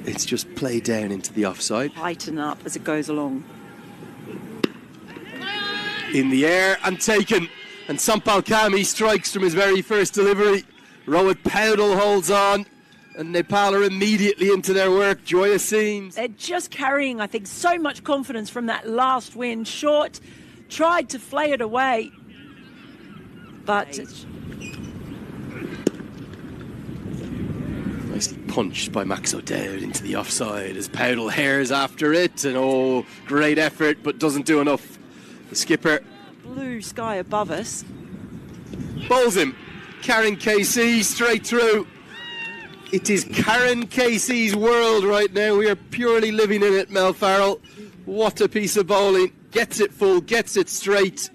It's just played down into the offside. Tighten up as it goes along. In the air and taken. And Sampal Kami strikes from his very first delivery. Rohit Paudel holds on. And Nepal are immediately into their work. Joyous scenes. They're just carrying, I think, so much confidence from that last win. Short tried to flay it away. But nicely punched by Max O'Dowd into the offside as Paudel hares after it. And oh, great effort, but doesn't do enough. The skipper. Blue sky above us. Bowls him. Karen KC straight through. It is Karen KC's world right now. We are purely living in it, Mel Farrell. What a piece of bowling. Gets it full, gets it straight.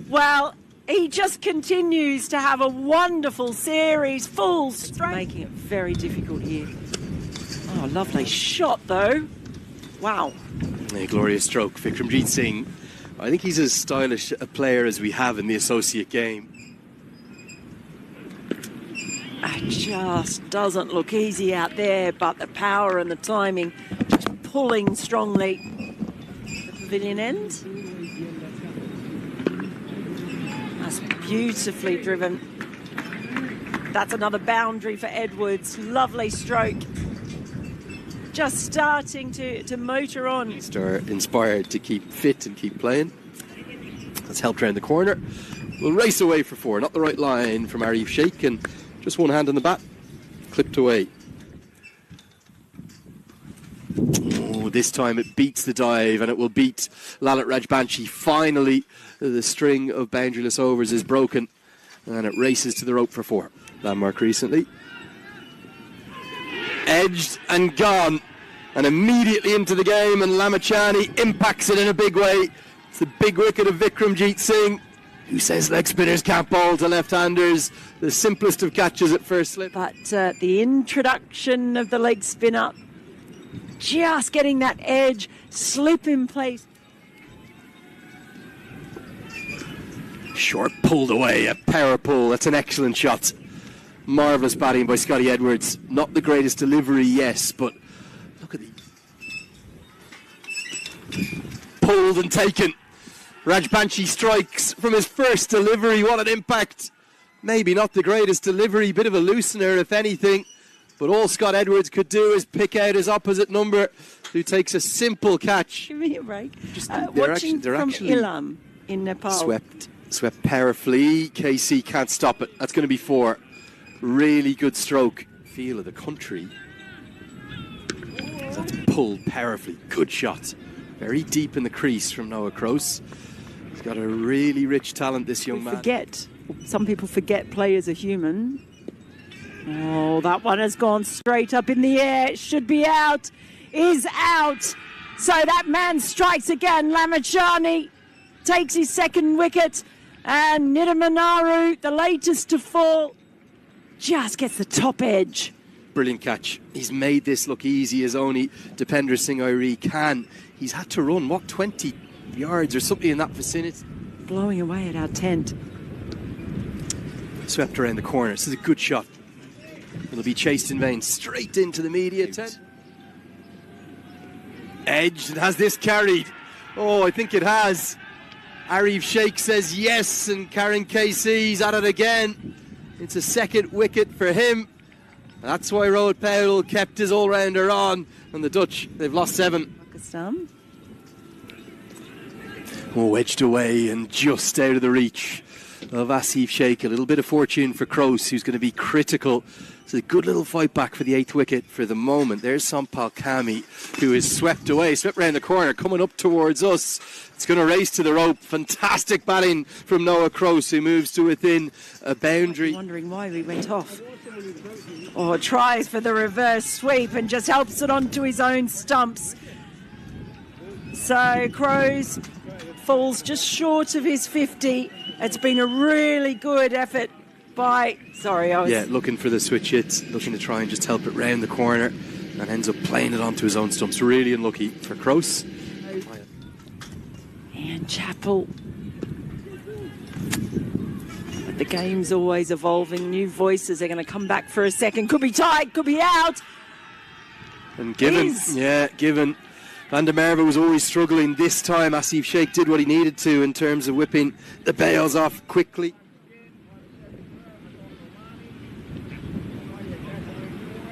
Well, he just continues to have a wonderful series, full straight. Making it very difficult here. Oh, lovely shot, though. Wow. A glorious stroke. Vikramjit Singh. I think he's as stylish a player as we have in the associate game. It just doesn't look easy out there, but the power and the timing just pulling strongly. The pavilion end. That's beautifully driven. That's another boundary for Edwards. Lovely stroke. Just starting to motor on. Inspired to keep fit and keep playing. That's helped round the corner. We'll race away for 4. Not the right line from Arif Sheikh, and just one hand on the bat. Clipped away. Oh, this time it beats the dive, and it will beat Lalit Rajbanshi. Finally, the string of boundaryless overs is broken, and it races to the rope for 4. Landmark recently. Edged and gone, and immediately into the game, and lamichhane impacts it in a big way. It's the big wicket of Vikramjit Singh, who says leg spinners can't bowl to left-handers. The simplest of catches at first slip. But the introduction of the leg spinner, just getting that edge, slip in place. Short pulled away, a power pull. That's an excellent shot. Marvellous batting by Scotty Edwards. Not the greatest delivery, yes, but look at the... Pulled and taken. Rajbanshi strikes from his first delivery. What an impact. Maybe not the greatest delivery, bit of a loosener if anything. But all Scott Edwards could do is pick out his opposite number, who takes a simple catch. Give me a break. Watching they're from actually Ilam in Nepal. Swept powerfully. KC can't stop it. That's going to be 4. Really good stroke. Feel of the country. That's pulled powerfully. Good shot. Very deep in the crease from Noah Kroos. He's got a really rich talent, this young man. Some people forget players are human. Oh, that one has gone straight up in the air. It should be out. Is out. So that man strikes again. Lamichhane takes his second wicket. And Nidamanaru, the latest to fall, just gets the top edge. Brilliant catch. He's made this look easy as only Dipender Singh Airi can. He's had to run, 20 yards or something in that vicinity. Blowing away at our tent. Swept around the corner. This is a good shot. It'll be chased in vain. Straight into the media tent. Edged and has this carried. Oh, I think it has. Arif Sheikh says yes, and Karen KC's at it again. It's a second wicket for him. That's why Rohit Paudel kept his all-rounder on. And the Dutch, they've lost 7. Pakistan. Oh, wedged away and just out of the reach of Asif Sheikh. A little bit of fortune for Kroos, who's going to be critical. It's a good little fight back for the 8th wicket for the moment. There's Sampal Kami, who is swept away, swept round the corner, coming up towards us. It's going to race to the rope. Fantastic batting from Noah Kroos, who moves to within a boundary. I'm wondering why we went off. Oh, tries for the reverse sweep and just helps it onto his own stumps. So Kroos falls just short of his 50. It's been a really good effort by... looking for the switch hit, looking to try and just help it round the corner, and ends up playing it onto his own stumps. Really unlucky for Kroos. And Chappell. But the game's always evolving. New voices are going to come back for a second. Could be tight, could be out. And given Van der Merwe was always struggling. This time Asif Sheikh did what he needed to in terms of whipping the bails off quickly.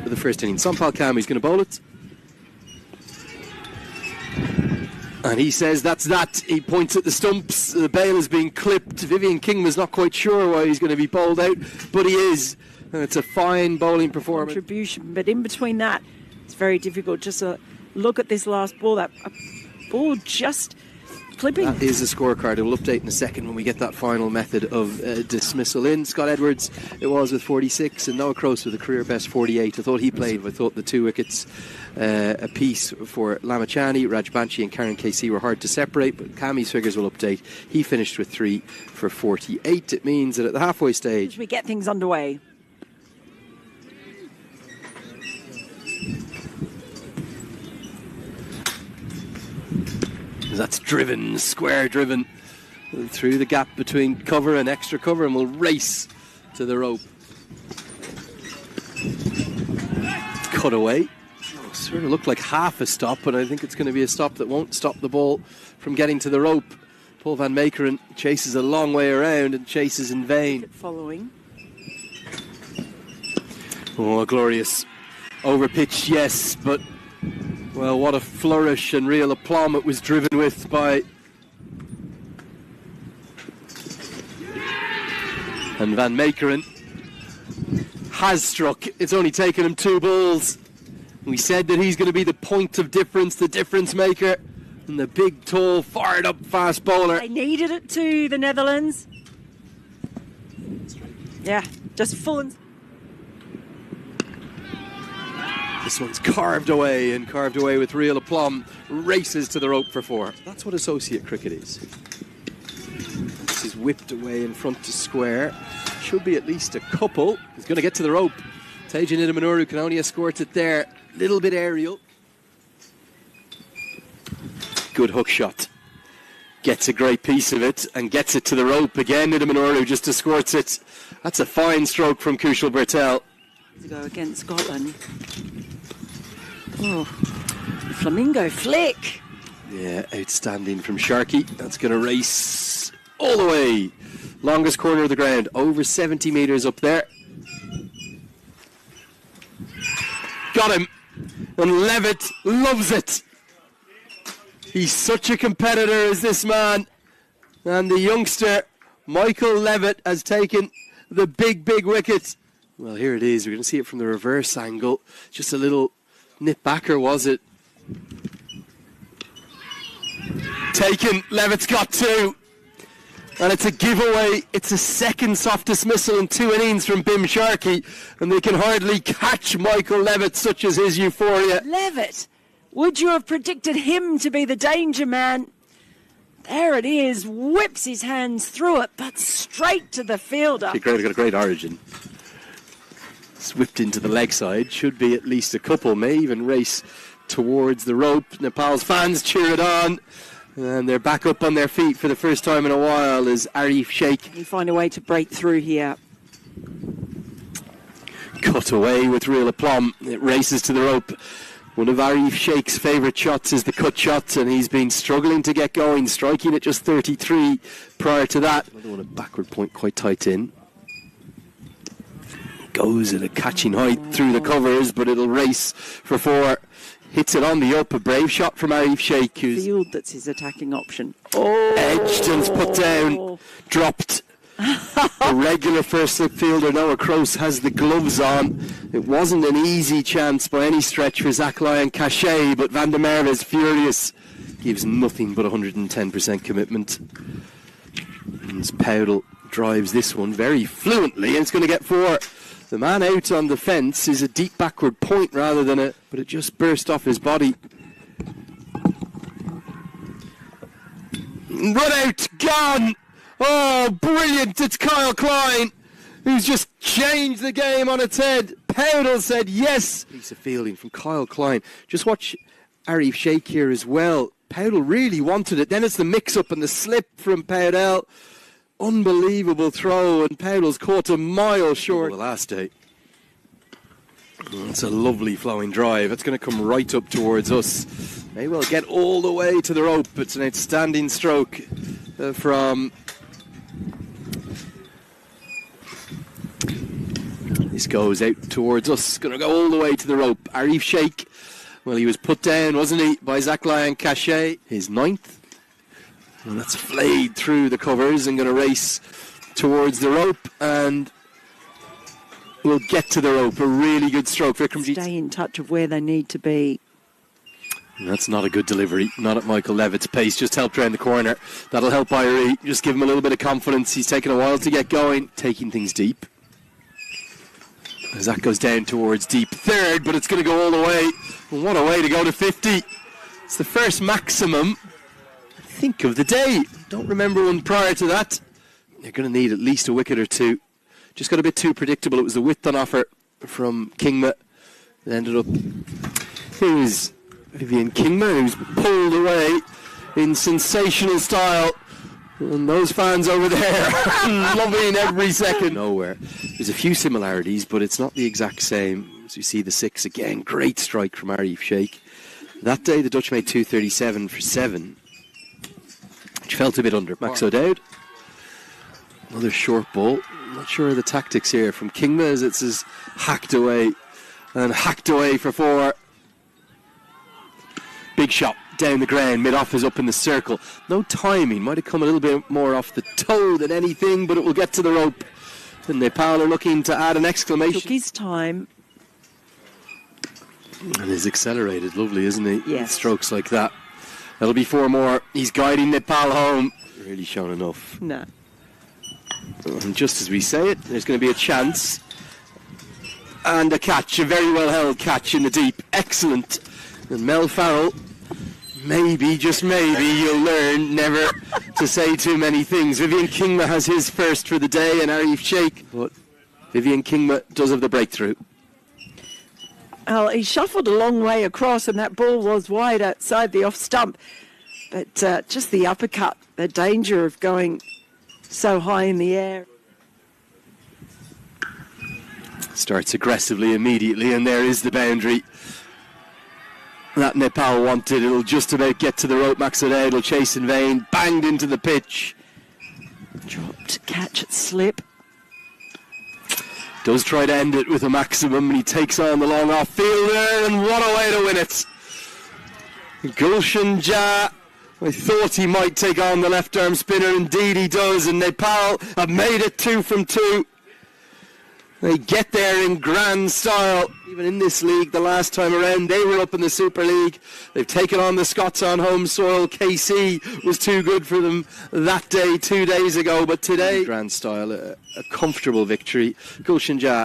For the first inning, Sampal Kam, he's going to bowl it. And he says that's that. He points at the stumps. The bail is being clipped. Vivian King was not quite sure why he's going to be bowled out, but he is. And it's a fine bowling performance. Contribution, but in between that, it's very difficult. Just a look at this last ball. That ball just clipping. That is a scorecard. It will update in a second when we get that final method of dismissal in. Scott Edwards, it was with 46, and Noah Croce with a career best 48. I thought he played. I thought the 2 wickets apiece for Lamichhane, Raj Banshi and Karen KC were hard to separate, but Kami's figures will update. He finished with 3 for 48. It means that at the halfway stage, we get things underway. That's driven, square driven through the gap between cover and extra cover, and will race to the rope. Cut away. Sort of looked like half a stop, but I think it's going to be a stop that won't stop the ball from getting to the rope. Paul van Meekeren chases a long way around and chases in vain. Following. Oh, glorious. Overpitched, yes, but well, what a flourish and real aplomb it was driven with by. And Van Meekeren has struck. It's only taken him 2 balls. We said that he's going to be the point of difference, the difference maker, and the big, tall, fired up fast bowler. They needed it too, the Netherlands. Yeah, just full and... This one's carved away, and carved away with real aplomb. Races to the rope for 4. That's what associate cricket is. This is whipped away in front to square. Should be at least a couple. He's going to get to the rope. Tejan Idamanuru can only escort it there. Little bit aerial. Good hook shot. Gets a great piece of it and gets it to the rope again. Idamanuru just escorts it. That's a fine stroke from Kushal Bertel. To go against Scotland. Oh, flamingo flick. Yeah, outstanding from Sharkey. That's going to race all the way. Longest corner of the ground, over 70 metres up there. Got him. And Levitt loves it. He's such a competitor as this man. And the youngster, Michael Levitt, has taken the big, big wicket. Well, here it is. We're going to see it from the reverse angle. Just a little nip backer, was it? Taken. Levitt's got 2. And it's a giveaway. It's a second soft dismissal in 2 innings from Bim Sharkey. And they can hardly catch Michael Levitt, such as his euphoria. Levitt, would you have predicted him to be the danger man? There it is. Whips his hands through it, but straight to the fielder. He's got a great origin. It's whipped into the leg side. Should be at least a couple. May even race towards the rope. Nepal's fans cheer it on. And they're back up on their feet for the first time in a while as Arif Sheikh. Can he find a way to break through here? Cut away with real aplomb. It races to the rope. One of Arif Sheikh's favourite shots is the cut shot, and he's been struggling to get going, striking at just 33 prior to that. Another one at backward point, quite tight in. Goes at a catching height through the covers, but it'll race for 4. Hits it on the up, a brave shot from Arif Sheikh. Who's field, that's his attacking option. Edged and put down, dropped. The regular first slip fielder Noah Croce has the gloves on. It wasn't an easy chance by any stretch for Zach Lyon Cachet, but Van der Merwe is furious. Gives nothing but 110% commitment. And Powdell drives this one very fluently, and it's going to get 4. The man out on the fence is a deep backward point rather than a... But it just burst off his body. Run out, gone! Oh, brilliant! It's Kyle Klein, who's just changed the game on its head. Powdell said yes. Piece of fielding from Kyle Klein. Just watch Arif Sheikh here as well. Powdell really wanted it. Then it's the mix-up and the slip from Powdell. Unbelievable throw, and Powdell's caught a mile short the last day. It's a lovely flowing drive. It's going to come right up towards us. May well get all the way to the rope. It's an outstanding stroke from... This goes out towards us. Going to go all the way to the rope. Arif Sheikh. Well, he was put down, wasn't he, by Zachariah Cachet. His 9th. And that's flayed through the covers and going to race towards the rope. And we'll get to the rope. A really good stroke. Stay in touch of where they need to be. That's not a good delivery. Not at Michael Levitt's pace. Just helped round the corner. That'll help Irie. Just give him a little bit of confidence. He's taken a while to get going. Taking things deep. As that goes down towards deep 3rd, but it's going to go all the way. What a way to go to 50. It's the first maximum, I think, of the day. Don't remember one prior to that. You're going to need at least a wicket or two. Just got a bit too predictable. It was the width on offer from Kingma. It ended up... Here's Vivian Kingma, who's pulled away in sensational style. And those fans over there loving every second. Nowhere. There's a few similarities, but it's not the exact same. As you see the 6 again, great strike from Arif Sheikh. That day the Dutch made 237 for 7, which felt a bit under. Max O'Dowd. Another short ball. I'm not sure of the tactics here from Kingma as it's just hacked away and hacked away for 4. Big shot down the ground, mid-off is up in the circle. No timing, might have come a little bit more off the toe than anything, but it will get to the rope. And Nepal are looking to add an exclamation. Took his time. And he's accelerated, lovely, isn't he? Yes. Strokes like that. That'll be 4 more. He's guiding Nepal home. Really shown enough. No. And just as we say it, there's going to be a chance. And a catch, a very well held catch in the deep. Excellent. And Mel Farrell, maybe, just maybe, you'll learn never to say too many things. Vivian Kingma has his first for the day, and Arif Sheikh. But Vivian Kingma does have the breakthrough. Well, he shuffled a long way across, and that ball was wide outside the off stump. But just the uppercut, the danger of going so high in the air. Starts aggressively immediately, and there is the boundary that Nepal wanted. It'll just about get to the rope. Max O'Dowd will chase in vain. Banged into the pitch. Dropped, catch it, slip. Does try to end it with a maximum, and he takes on the long off field there, and what a way to win it. Gulshan Jha, I thought he might take on the left arm spinner. Indeed he does, and Nepal have made it 2 from 2. They get there in grand style. Even in this league, the last time around, they were up in the Super League. They've taken on the Scots on home soil. KC was too good for them that day, 2 days ago. But today, grand style, a comfortable victory. Gulshan Jha